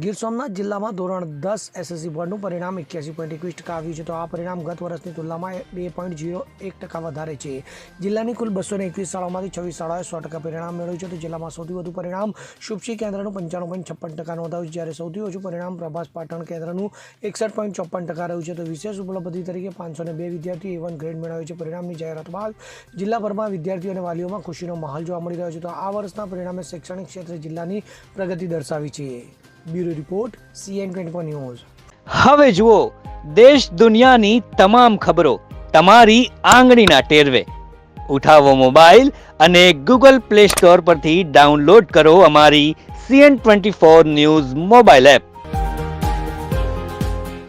ગીર સોમનાથ જિલ્લામાં ધોરણ 10 એસએસસી બોર્ડનું પરિણામ 81.21% આવ્યું છે. તો આ પરિણામ ગત વર્ષની તુલનામાં 2.01% વધારે છે. જિલ્લાની કુલ 221 શાળાઓમાંથી 26 શાળાઓએ 100% પરિણામ મેળવ્યું છે. તો જિલ્લામાં સૌથી વધુ પરિણામ શુભશી કેન્દ્રનું 95.56% નોંધાયું છે, જ્યારે સૌથી ઓછું પરિણામ પ્રભાસ પાટણ કેન્દ્રનું 61.54% રહ્યું છે. તો વિશેષ ઉપલબ્ધિ તરીકે 502 વિદ્યાર્થીઓ A1 ગ્રેડ મેળવ્યો છે. પરિણામની જાહેરાત બાદ જિલ્લાભરમાં વિદ્યાર્થીઓ અને વાલીઓમાં ખુશીનો માહોલ જોવા મળી રહ્યો છે. તો આ વર્ષના પરિણામે શૈક્ષણિક ક્ષેત્રે જિલ્લાની પ્રગતિ દર્શાવી છે. Bureau report CN24 news. હવે જુઓ દેશ દુનિયાની તમામ ખબરો તમારી આંગળીના ટેરવે. ઉઠાવો મોબાઈલ અને Google Play Store પરથી ડાઉનલોડ કરો અમારી CN24 ન્યૂઝ મોબાઈલ એપ.